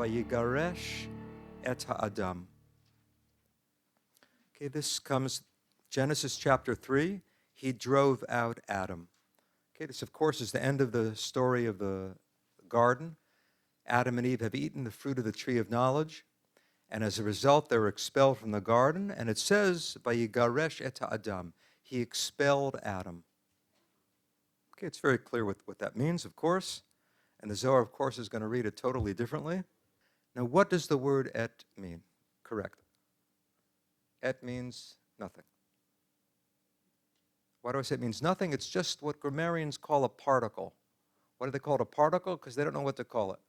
Vayigaresh et ha'adam. Okay, this comes Genesis chapter 3. He drove out Adam. Okay, this, of course, is the end of the story of the garden. Adam and Eve have eaten the fruit of the tree of knowledge, and as a result, they were expelled from the garden. And it says, Vayigaresh et ha'adam. He expelled Adam. Okay, it's very clear what that means, of course. And the Zohar, of course, is going to read it totally differently. Now, what does the word et mean? Correct. Et means nothing. Why do I say it means nothing? It's just what grammarians call a particle. Why do they call it a particle? Because they don't know what to call it.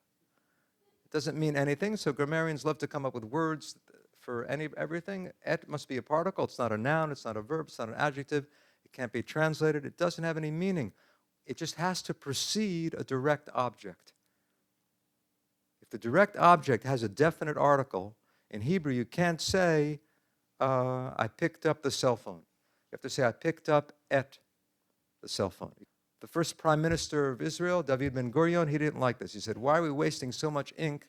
It doesn't mean anything, so grammarians love to come up with words for everything. Et must be a particle. It's not a noun, it's not a verb, it's not an adjective. It can't be translated. It doesn't have any meaning. It just has to precede a direct object. If the direct object has a definite article, in Hebrew you can't say, I picked up the cell phone. You have to say, I picked up et the cell phone. The first prime minister of Israel, David Ben-Gurion, he didn't like this. He said, why are we wasting so much ink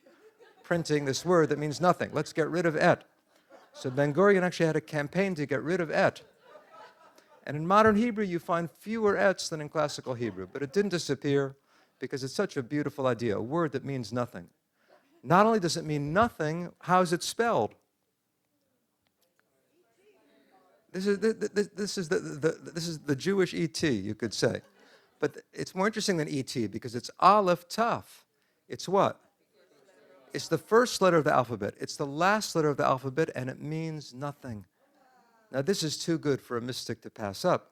printing this word that means nothing? Let's get rid of et. So Ben-Gurion actually had a campaign to get rid of et. And in modern Hebrew, you find fewer ets than in classical Hebrew. But it didn't disappear because it's such a beautiful idea, a word that means nothing. Not only does it mean nothing, how is it spelled? This is the Jewish ET, you could say. But it's more interesting than ET because it's Aleph Taf. It's what? It's the first letter of the alphabet. It's the last letter of the alphabet, and it means nothing. Now, this is too good for a mystic to pass up.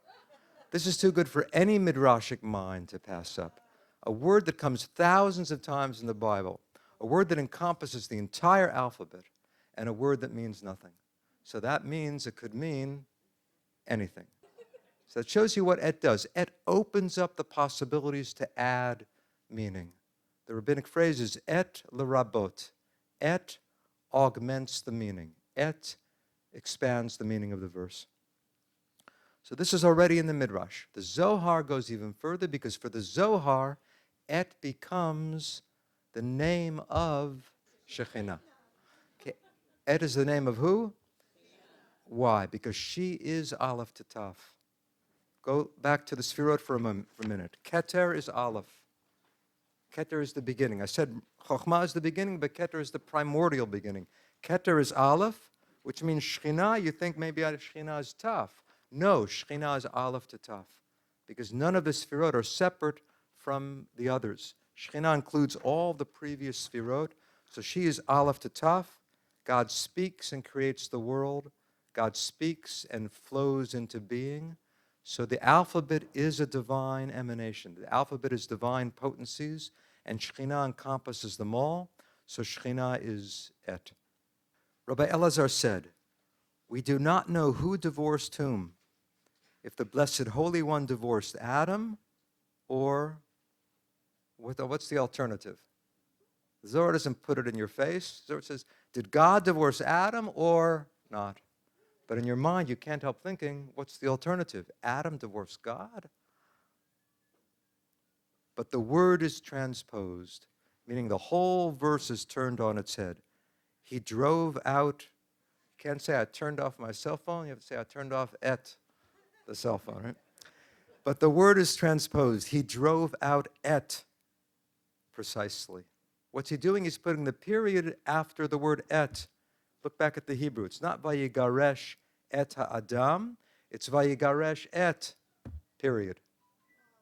This is too good for any midrashic mind to pass up. A word that comes thousands of times in the Bible, a word that encompasses the entire alphabet, and a word that means nothing. So that means it could mean anything. So that shows you what et does. Et opens up the possibilities to add meaning. The rabbinic phrase is et l'rabot. Et augments the meaning. Et expands the meaning of the verse. So this is already in the Midrash. The Zohar goes even further because for the Zohar, et becomes the name of Shekhinah. Okay. Et is the name of who? Why? Because she is Aleph to Taf. Go back to the Sfirot for a minute. Keter is Aleph. Keter is the beginning. I said Chokhmah is the beginning, but Keter is the primordial beginning. Keter is Aleph, which means Shekhinah. You think maybe Shekhinah is Taf. No, Shekhinah is Aleph to Taf, because none of the Sfirot are separate from the others. Shekhinah includes all the previous Sfirot, so she is Aleph to Taf. God speaks and creates the world. God speaks and flows into being. So the alphabet is a divine emanation. The alphabet is divine potencies, and Shekhinah encompasses them all. So Shekhinah is et. Rabbi Elazar said, we do not know who divorced whom, if the Blessed Holy One divorced Adam, or what's the alternative? The Zohar doesn't put it in your face. The Zohar says, did God divorce Adam or not? But in your mind, you can't help thinking, what's the alternative? Adam divorced God? But the word is transposed, meaning the whole verse is turned on its head. He drove out, you can't say I turned off my cell phone, you have to say I turned off et the cell phone, right? But the word is transposed. He drove out et precisely. What's he doing? He's putting the period after the word et. Look back at the Hebrew. It's not vayigaresh et ha'adam. It's vayigaresh et, period.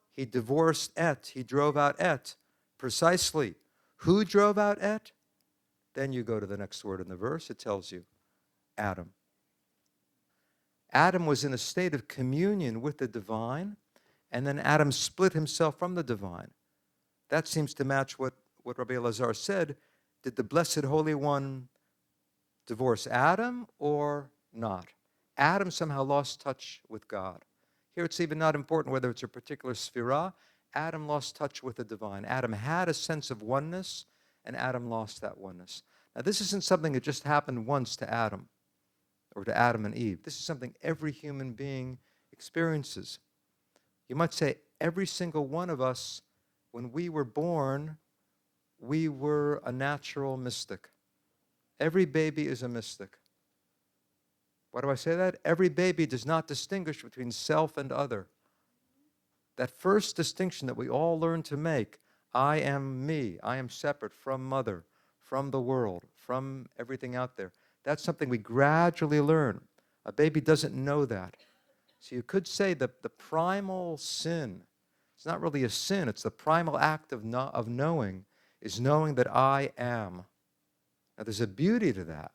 He divorced et. He drove out et. Precisely. Who drove out et? Then you go to the next word in the verse. It tells you Adam. Adam was in a state of communion with the divine, and then Adam split himself from the divine. That seems to match what Rabbi Elazar said. Did the Blessed Holy One divorce Adam or not? Adam somehow lost touch with God. Here it's even not important whether it's a particular sphira. Adam lost touch with the divine. Adam had a sense of oneness, and Adam lost that oneness. Now, this isn't something that just happened once to Adam or to Adam and Eve. This is something every human being experiences. You might say every single one of us, when we were born, we were a natural mystic. Every baby is a mystic. Why do I say that? Every baby does not distinguish between self and other. That first distinction that we all learn to make, I am me, I am separate from mother, from the world, from everything out there. That's something we gradually learn. A baby doesn't know that. So you could say that the primal sin, it's not really a sin, it's the primal act of knowing, is knowing that I am. Now there's a beauty to that.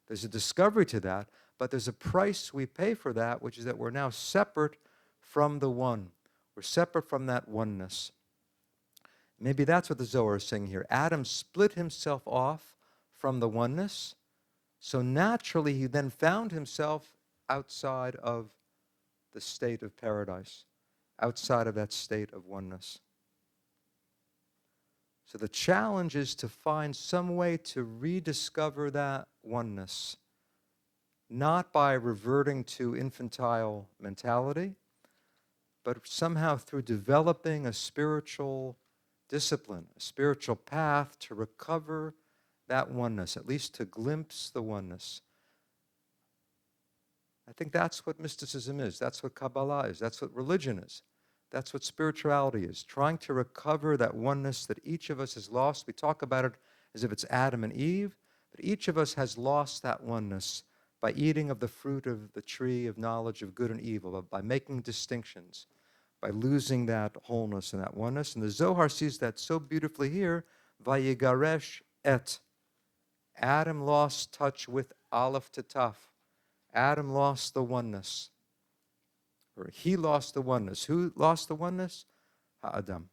There's a discovery to that, but there's a price we pay for that, which is that we're now separate from the one. We're separate from that oneness. Maybe that's what the Zohar is saying here. Adam split himself off from the oneness, so naturally he then found himself outside of the state of paradise, outside of that state of oneness. So the challenge is to find some way to rediscover that oneness, not by reverting to infantile mentality, but somehow through developing a spiritual discipline, a spiritual path to recover that oneness, at least to glimpse the oneness. I think that's what mysticism is. That's what Kabbalah is. That's what religion is. That's what spirituality is, trying to recover that oneness that each of us has lost. We talk about it as if it's Adam and Eve, but each of us has lost that oneness by eating of the fruit of the tree of knowledge of good and evil, by making distinctions, by losing that wholeness and that oneness. And the Zohar sees that so beautifully here, Vayigaresh et. Adam lost touch with Aleph to Taf. Adam lost the oneness. Or he lost the oneness. Who lost the oneness? Ha'adam.